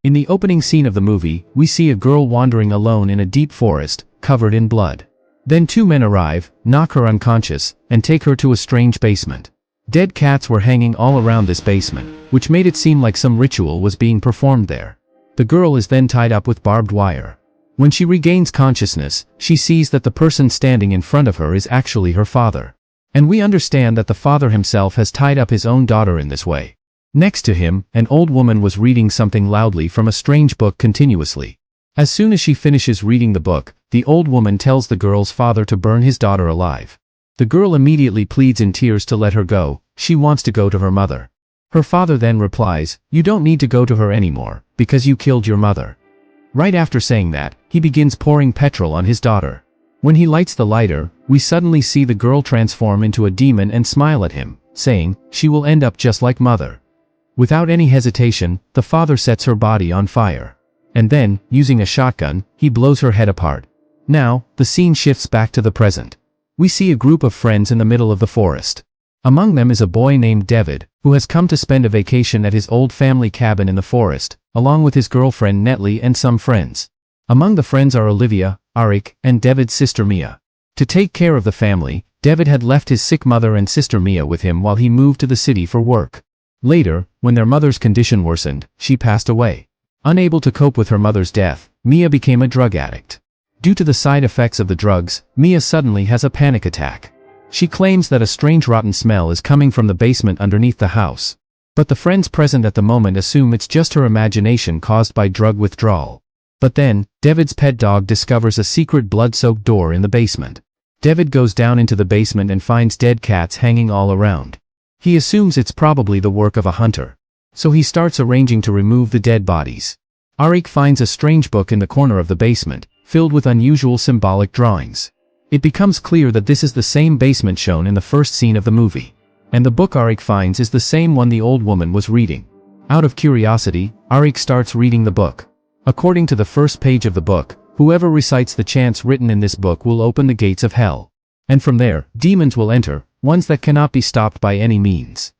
In the opening scene of the movie, we see a girl wandering alone in a deep forest, covered in blood. Then two men arrive, knock her unconscious, and take her to a strange basement. Dead cats were hanging all around this basement, which made it seem like some ritual was being performed there. The girl is then tied up with barbed wire. When she regains consciousness, she sees that the person standing in front of her is actually her father. And we understand that the father himself has tied up his own daughter in this way. Next to him, an old woman was reading something loudly from a strange book continuously. As soon as she finishes reading the book, the old woman tells the girl's father to burn his daughter alive. The girl immediately pleads in tears to let her go. She wants to go to her mother. Her father then replies, "You don't need to go to her anymore, because you killed your mother." Right after saying that, he begins pouring petrol on his daughter. When he lights the lighter, we suddenly see the girl transform into a demon and smile at him, saying, "She will end up just like mother." Without any hesitation, the father sets her body on fire. And then, using a shotgun, he blows her head apart. Now, the scene shifts back to the present. We see a group of friends in the middle of the forest. Among them is a boy named David, who has come to spend a vacation at his old family cabin in the forest, along with his girlfriend Natalie and some friends. Among the friends are Olivia, Arik, and David's sister Mia. To take care of the family, David had left his sick mother and sister Mia with him while he moved to the city for work. Later, when their mother's condition worsened, she passed away. Unable to cope with her mother's death, Mia became a drug addict. Due to the side effects of the drugs, Mia suddenly has a panic attack. She claims that a strange rotten smell is coming from the basement underneath the house. But the friends present at the moment assume it's just her imagination caused by drug withdrawal. But then, David's pet dog discovers a secret blood-soaked door in the basement. David goes down into the basement and finds dead cats hanging all around. He assumes it's probably the work of a hunter. So he starts arranging to remove the dead bodies. Arik finds a strange book in the corner of the basement, filled with unusual symbolic drawings. It becomes clear that this is the same basement shown in the first scene of the movie. And the book Arik finds is the same one the old woman was reading. Out of curiosity, Arik starts reading the book. According to the first page of the book, whoever recites the chants written in this book will open the gates of hell. And from there, demons will enter, ones that cannot be stopped by any means.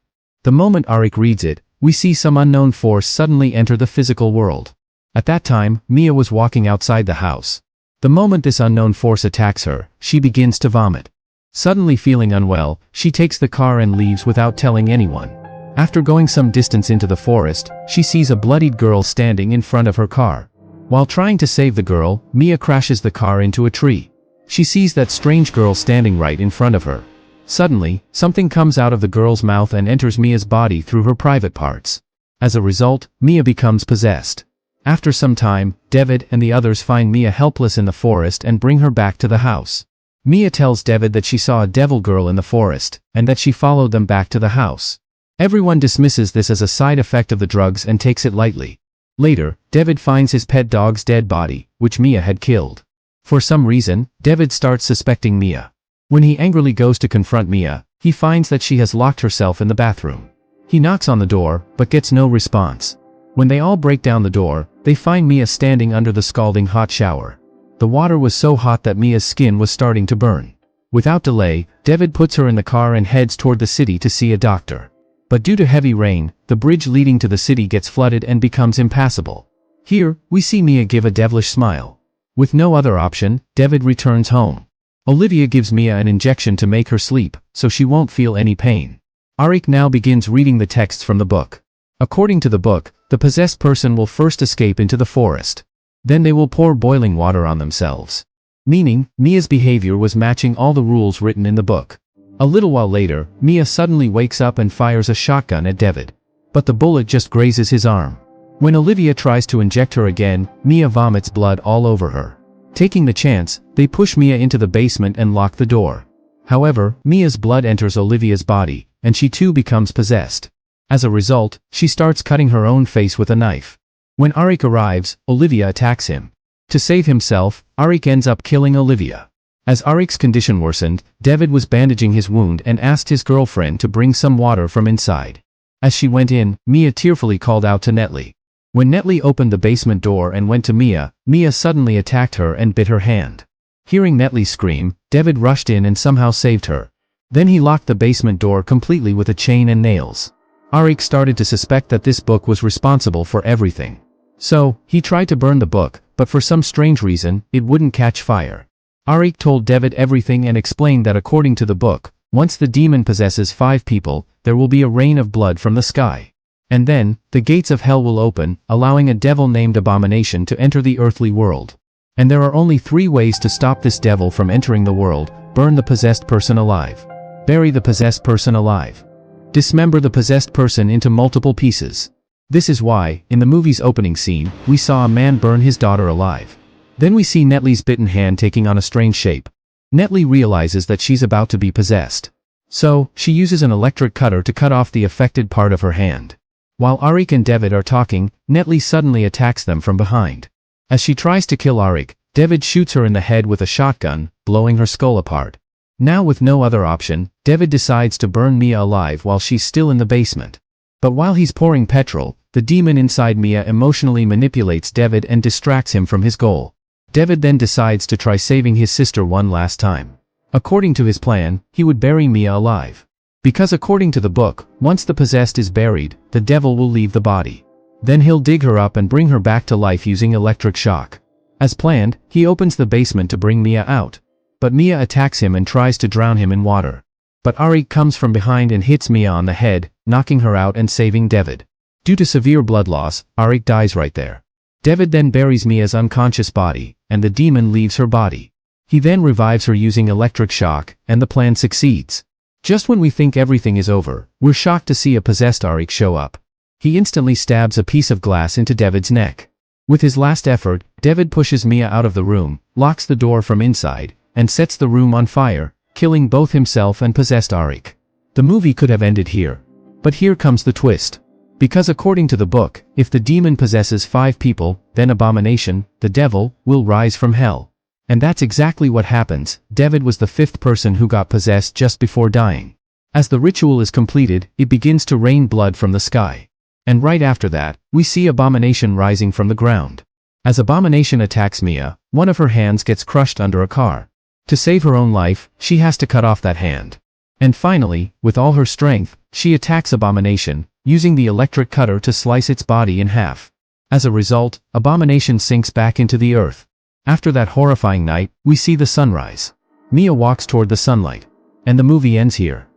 The moment Arik reads it, we see some unknown force suddenly enter the physical world. At that time, Mia was walking outside the house. The moment this unknown force attacks her, she begins to vomit. Suddenly feeling unwell, she takes the car and leaves without telling anyone. After going some distance into the forest, she sees a bloodied girl standing in front of her car. While trying to save the girl, Mia crashes the car into a tree. She sees that strange girl standing right in front of her. Suddenly, something comes out of the girl's mouth and enters Mia's body through her private parts. As a result, Mia becomes possessed. After some time, David and the others find Mia helpless in the forest and bring her back to the house. Mia tells David that she saw a devil girl in the forest, and that she followed them back to the house. Everyone dismisses this as a side effect of the drugs and takes it lightly. Later, David finds his pet dog's dead body, which Mia had killed. For some reason, David starts suspecting Mia. When he angrily goes to confront Mia, he finds that she has locked herself in the bathroom. He knocks on the door, but gets no response. When they all break down the door, they find Mia standing under the scalding hot shower. The water was so hot that Mia's skin was starting to burn. Without delay, David puts her in the car and heads toward the city to see a doctor. But due to heavy rain, the bridge leading to the city gets flooded and becomes impassable. Here, we see Mia give a devilish smile. With no other option, David returns home. Olivia gives Mia an injection to make her sleep, so she won't feel any pain. Arik now begins reading the texts from the book. According to the book, the possessed person will first escape into the forest. Then they will pour boiling water on themselves. Meaning, Mia's behavior was matching all the rules written in the book. A little while later, Mia suddenly wakes up and fires a shotgun at David. But the bullet just grazes his arm. When Olivia tries to inject her again, Mia vomits blood all over her. Taking the chance, they push Mia into the basement and lock the door. However, Mia's blood enters Olivia's body, and she too becomes possessed. As a result, she starts cutting her own face with a knife. When Arik arrives, Olivia attacks him. To save himself, Arik ends up killing Olivia. As Arik's condition worsened, David was bandaging his wound and asked his girlfriend to bring some water from inside. As she went in, Mia tearfully called out to Natalie. When Natalie opened the basement door and went to Mia, Mia suddenly attacked her and bit her hand. Hearing Natalie scream, David rushed in and somehow saved her. Then he locked the basement door completely with a chain and nails. Arik started to suspect that this book was responsible for everything. So, he tried to burn the book, but for some strange reason, it wouldn't catch fire. Arik told David everything and explained that according to the book, once the demon possesses 5 people, there will be a rain of blood from the sky. And then, the gates of hell will open, allowing a devil named Abomination to enter the earthly world. And there are only 3 ways to stop this devil from entering the world: burn the possessed person alive, bury the possessed person alive, dismember the possessed person into multiple pieces. This is why, in the movie's opening scene, we saw a man burn his daughter alive. Then we see Netley's bitten hand taking on a strange shape. Netley realizes that she's about to be possessed. So, she uses an electric cutter to cut off the affected part of her hand. While Arik and David are talking, Netley suddenly attacks them from behind. As she tries to kill Arik, David shoots her in the head with a shotgun, blowing her skull apart. Now with no other option, David decides to burn Mia alive while she's still in the basement. But while he's pouring petrol, the demon inside Mia emotionally manipulates David and distracts him from his goal. David then decides to try saving his sister one last time. According to his plan, he would bury Mia alive. Because according to the book, once the possessed is buried, the devil will leave the body. Then he'll dig her up and bring her back to life using electric shock. As planned, he opens the basement to bring Mia out. But Mia attacks him and tries to drown him in water. But Arik comes from behind and hits Mia on the head, knocking her out and saving David. Due to severe blood loss, Arik dies right there. David then buries Mia's unconscious body, and the demon leaves her body. He then revives her using electric shock, and the plan succeeds. Just when we think everything is over, we're shocked to see a possessed Arik show up. He instantly stabs a piece of glass into David's neck. With his last effort, David pushes Mia out of the room, locks the door from inside, and sets the room on fire, killing both himself and possessed Arik. The movie could have ended here. But here comes the twist. Because according to the book, if the demon possesses 5 people, then Abomination, the devil, will rise from hell. And that's exactly what happens. David was the 5th person who got possessed just before dying. As the ritual is completed, it begins to rain blood from the sky. And right after that, we see Abomination rising from the ground. As Abomination attacks Mia, one of her hands gets crushed under a car. To save her own life, she has to cut off that hand. And finally, with all her strength, she attacks Abomination, using the electric cutter to slice its body in half. As a result, Abomination sinks back into the earth. After that horrifying night, we see the sunrise. Mia walks toward the sunlight. And the movie ends here.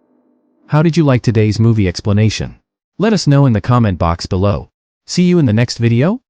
How did you like today's movie explanation? Let us know in the comment box below. See you in the next video.